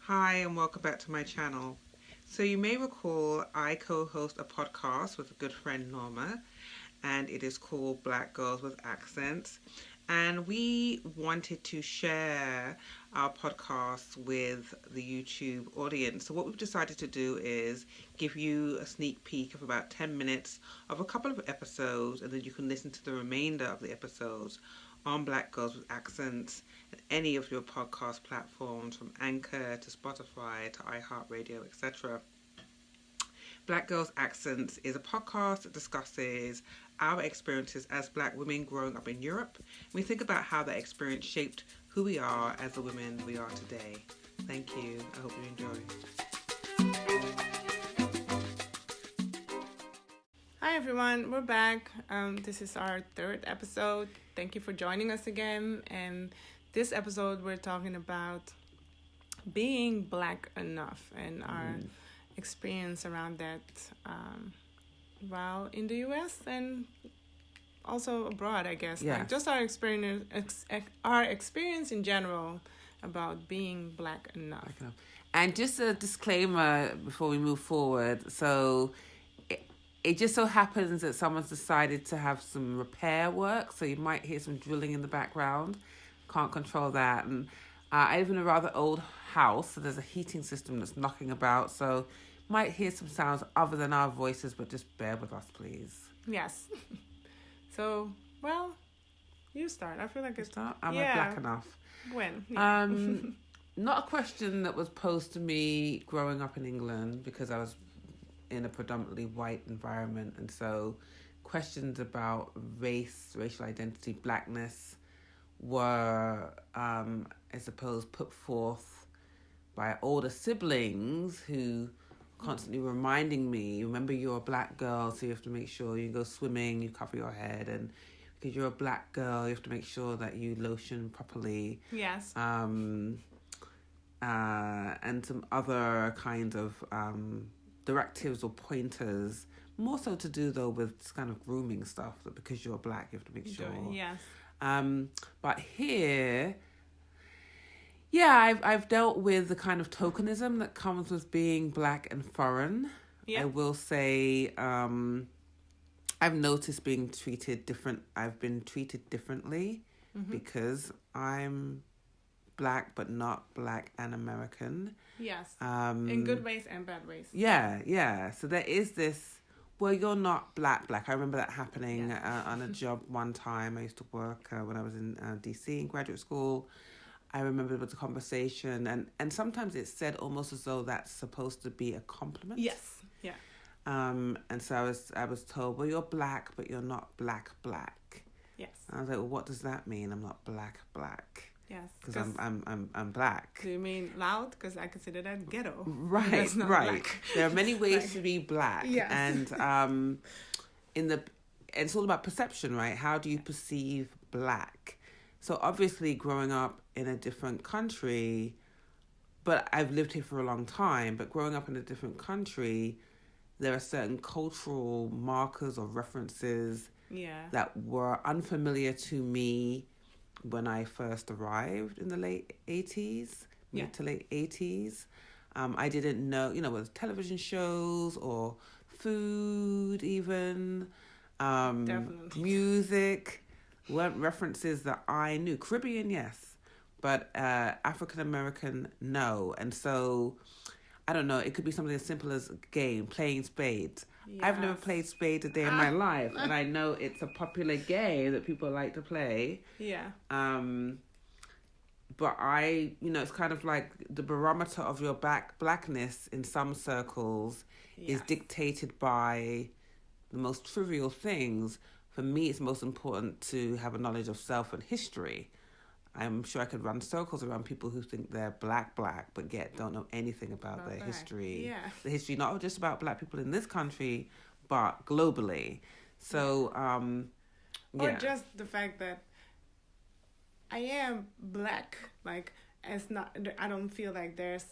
Hi, and welcome back to my channel. So, you may recall I co host a podcast with a good friend Norma, and it is called Black Girls with Accents. And we wanted to share our podcast with the YouTube audience. So, what we've decided to do is give you a sneak peek of about 10 minutes of a couple of episodes, and then you can listen to the remainder of the episodes on Black Girls with Accents at any of your podcast platforms, from Anchor to Spotify to iHeartRadio, etc. Black Girls Accents is a podcast that discusses our experiences as Black women growing up in Europe. We think about how that experience shaped who we are as the women we are today. Thank you. I hope you enjoy. Hi everyone, we're back. This is our third episode. Thank you for joining us again. And this episode we're talking about being Black enough and our experience around that while in the US and also abroad, I guess. Yeah. Like just our experience in general about being Black enough. And just a disclaimer before we move forward. So it just so happens that someone's decided to have some repair work, so you might hear some drilling in the background. Can't control that. And I live in a rather old house, so there's a heating system that's knocking about, so might hear some sounds other than our voices, but just bear with us, please. Yes. So, well, you start. I feel like it's... Am I Black enough? When? Yeah. Not a question that was posed to me growing up in England, because I was in a predominantly white environment, and so questions about race, racial identity, Blackness were, I suppose, put forth by older siblings who constantly reminding me, remember you're a Black girl, so you have to make sure you go swimming, you cover your head, and because you're a Black girl, you have to make sure that you lotion properly. Yes. And some other kinds of directives or pointers, more so to do though with this kind of grooming stuff, that because you're Black you have to make sure. Yes. But here, yeah, I've dealt with the kind of tokenism that comes with being Black and foreign. Yeah. I will say, I've noticed being treated different. I've been treated differently because I'm Black but not Black and American. Yes. In good ways and bad ways. Yeah. So there is this, well, you're not black. I remember that happening on a job one time. I used to work when I was in DC in graduate school. I remember there was a conversation, and sometimes it's said almost as though that's supposed to be a compliment. Yes. Yeah. And so I was told, well, you're Black, but you're not black. Yes. And I was like, well, what does that mean? I'm not black. Yes. Because I'm Black. Do you mean loud? Because I consider that ghetto. Right. That's not Black. There are many ways to be Black. Yes. And it's all about perception, right? How do you perceive Black? So obviously growing up in a different country, but I've lived here for a long time, but growing up in a different country, there are certain cultural markers or references that were unfamiliar to me when I first arrived in the late 80s, mid to late 80s. I didn't know, with television shows or food even, music, weren't references that I knew. Caribbean, yes, but African American, no. And so, I don't know, it could be something as simple as a game, playing spades. Yes. I've never played spades a day in my life, and I know it's a popular game that people like to play. Yeah. But it's kind of like the barometer of your Blackness in some circles is dictated by the most trivial things. For me, it's most important to have a knowledge of self and history. I'm sure I could run circles around people who think they're black, but yet don't know anything about their history. Yeah. The history, not just about Black people in this country, but globally. So, Or just the fact that I am Black. Like, I don't feel like there's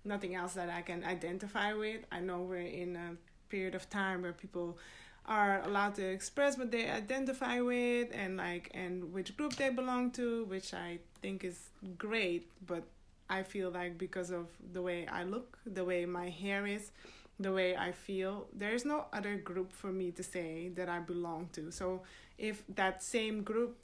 nothing else that I can identify with. I know we're in a period of time where people are allowed to express what they identify with and which group they belong to, which I think is great. But I feel like because of the way I look, the way my hair is, the way I feel, there's no other group for me to say that I belong to. So if that same group,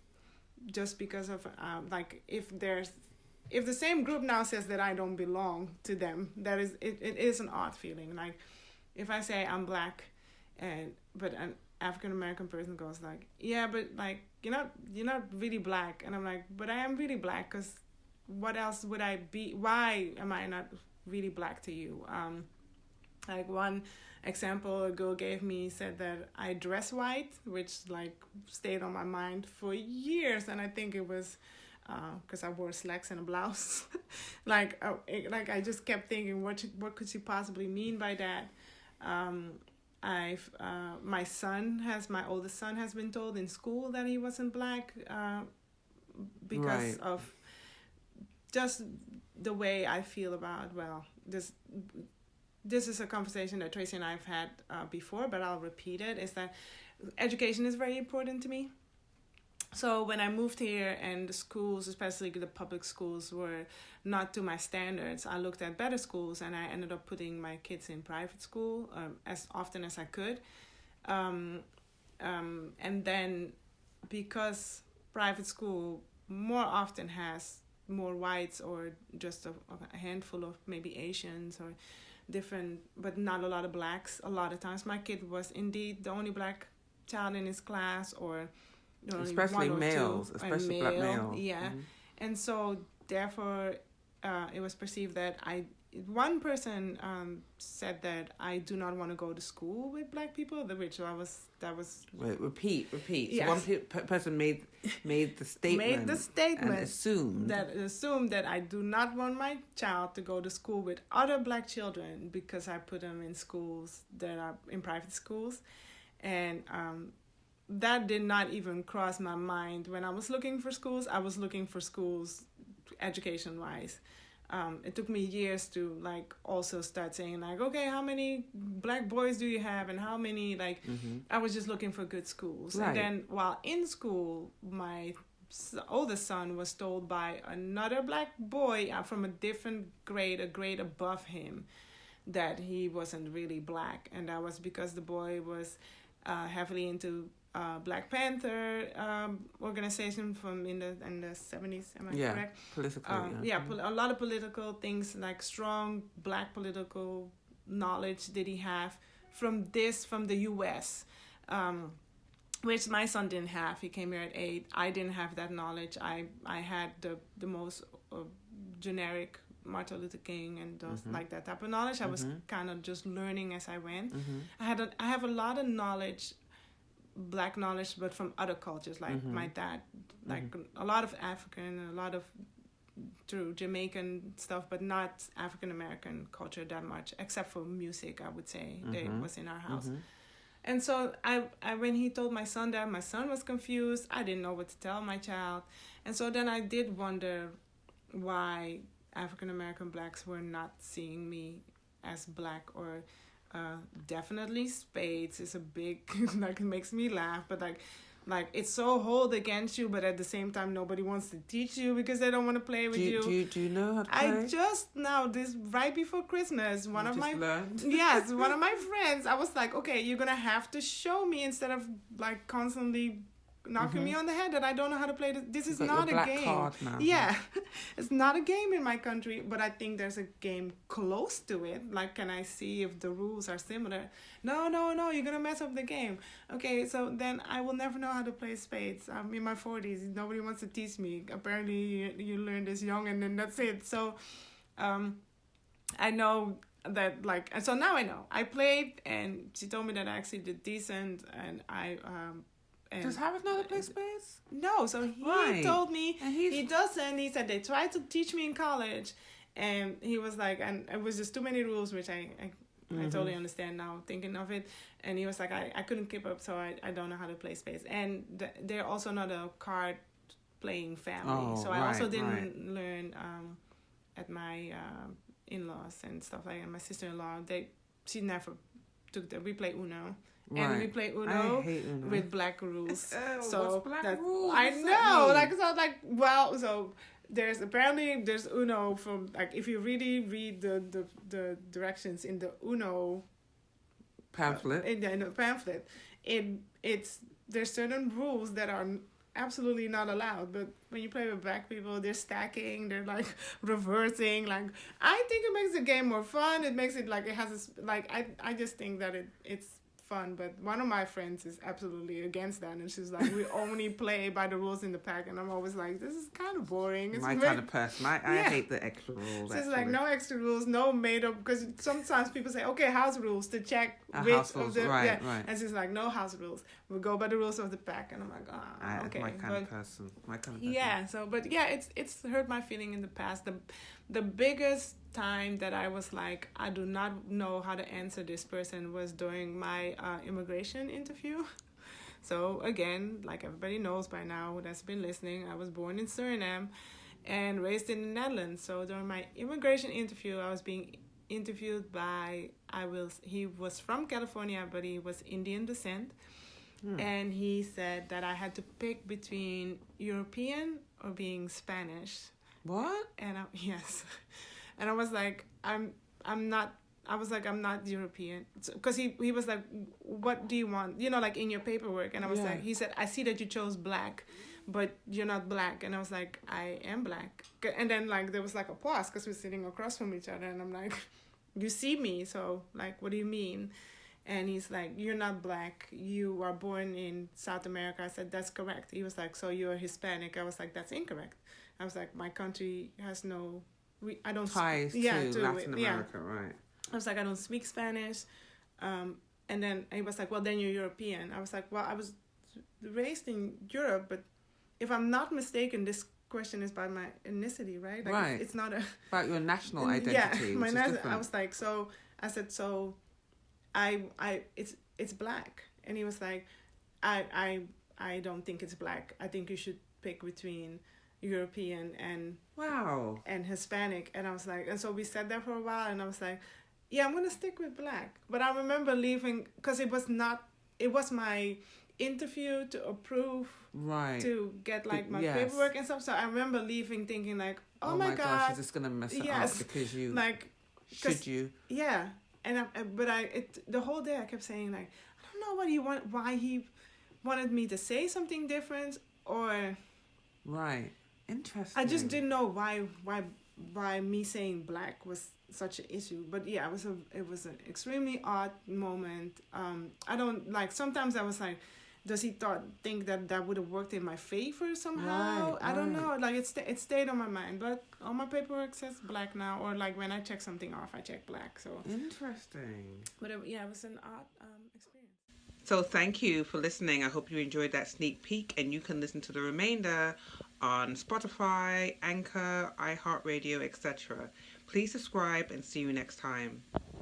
just because of like if the same group now says that I don't belong to them, that is it is an odd feeling. Like if I say I'm black, but an African American person goes like, yeah, but like you're not really black, and I'm like, but I am really black, because what else would I be? Why am I not really black to you? Like one example a girl gave me said that I dress white, which like stayed on my mind for years, and I think it was because I wore slacks and a blouse. like I just kept thinking, what could she possibly mean by that? My oldest son has been told in school that he wasn't black because of just the way I feel about, this is a conversation that Tracey and I have had before, but I'll repeat it, is that education is very important to me. So when I moved here and the schools, especially the public schools, were not to my standards, I looked at better schools, and I ended up putting my kids in private school as often as I could. And then because private school more often has more whites or just a handful of maybe Asians or different, but not a lot of blacks. A lot of times my kid was indeed the only black child in his class, or especially males, especially black males. Yeah. And so therefore it was perceived that one person said that I do not want to go to school with black people, which that was Wait, repeat. Yes. So one person made the statement. And assumed that I do not want my child to go to school with other black children because I put them in schools that are in private schools. And that did not even cross my mind. When I was looking for schools, I was looking for schools education-wise. It took me years to like also start saying like, okay, how many black boys do you have, and how many I was just looking for good schools. Right. And then while in school, my oldest son was told by another black boy from a different grade, a grade above him, that he wasn't really black, and that was because the boy was heavily into Black Panther organization from in the 70s. Am I correct? Political. A lot of political things, like strong black political knowledge did he have from the U.S., which my son didn't have. He came here at 8. I didn't have that knowledge. I had the most generic Martin Luther King and those, like that type of knowledge. I was kind of just learning as I went. I have a lot of knowledge, black knowledge, but from other cultures, like my dad, like a lot of African, a lot of through Jamaican stuff, but not African American culture that much, except for music, I would say. That was in our house. And so I when he told my son that, my son was confused. I didn't know what to tell my child. And so then I did wonder why African American blacks were not seeing me as black, or definitely spades is a big like, it makes me laugh, but like it's so hold against you, but at the same time nobody wants to teach you because they don't want to play with you. Do you know how to play? I just now, this right before Christmas, one of my friends, I was like, okay, you're gonna have to show me, instead of like constantly knocking me on the head that I don't know how to play this. This is not a game. Card now. Yeah, it's not a game in my country, but I think there's a game close to it. Like, can I see if the rules are similar? No, you're gonna mess up the game. Okay, so then I will never know how to play spades. I'm in my 40s. Nobody wants to teach me. Apparently, you learn this young, and then that's it. So, I know that, like, and so now I know. I played, and she told me that I actually did decent, and I does Harris know to play spades? No, so he told me he doesn't. He said they tried to teach me in college, and he was like, and it was just too many rules, which I totally understand now thinking of it. And he was like, I couldn't keep up, so I don't know how to play spades. And they're also not a card playing family, so I also didn't learn at my in-laws and stuff like that. And my sister-in-law, she never took we play Uno. Right. And we play Uno with black rules. So what's black rules? I know, so there's Uno from, like, if you really read the directions in the Uno pamphlet, in the pamphlet, there's certain rules that are absolutely not allowed. But when you play with black people, they're stacking, they're like reversing. Like, I think it makes the game more fun. It makes it like it has this, like, I just think that it's fun. But one of my friends is absolutely against that, and she's like, we only play by the rules in the pack. And I'm always like, this is kind of boring. It's my kind of person. I hate the extra rules. So it's like no extra rules, no made up, because sometimes people say, okay, house rules to check which of the right. And she's like, no house rules. We go by the rules of the pack. And I'm like, okay. My kind of person. Yeah. So, but yeah, it's hurt my feeling in the past. The biggest time that I was like, I do not know how to answer this person was during my immigration interview. So again, like everybody knows by now that's been listening, I was born in Suriname and raised in the Netherlands. So during my immigration interview, I was being interviewed by, he was from California, but he was Indian descent. And he said that I had to pick between European or being Spanish. What? And yes. And I was like, I'm not European. Because he was like, what do you want? You know, like in your paperwork. And I was like, he said, I see that you chose black, but you're not black. And I was like, I am black. And then like there was like a pause because we're sitting across from each other. And I'm like, you see me. So like, what do you mean? And he's like, you're not black. You are born in South America. I said, that's correct. He was like, so you're Hispanic. I was like, that's incorrect. I was like, my country has no... I don't ties to Latin America, right? I was like, I don't speak Spanish. And then he was like, well, then you're European. I was like, well, I was raised in Europe, but if I'm not mistaken, this question is about my ethnicity, right? Like, right. It's not about your national identity. Yeah, my I was like, so I said, so it's black. And he was like, I don't think it's black. I think you should pick between European and and Hispanic. And I was like, and so we sat there for a while, and I was like, yeah, I'm gonna stick with black. But I remember leaving because it was my interview to approve, right, to get like my paperwork and stuff. So I remember leaving thinking like, oh my gosh, is this gonna mess it up because you like should you and the whole day I kept saying like, I don't know why he wanted me to say something different, or right. Interesting. I just didn't know why me saying black was such an issue. But yeah, it was an extremely odd moment. I don't like, sometimes I was like, does he think that would have worked in my favor somehow? Right, I don't know. Like it stayed on my mind, but on my paperwork says black now, or like when I check something off, I check black. So interesting. But it was an odd experience. So thank you for listening. I hope you enjoyed that sneak peek, and you can listen to the remainder on Spotify, Anchor, iHeartRadio, etc. Please subscribe and see you next time.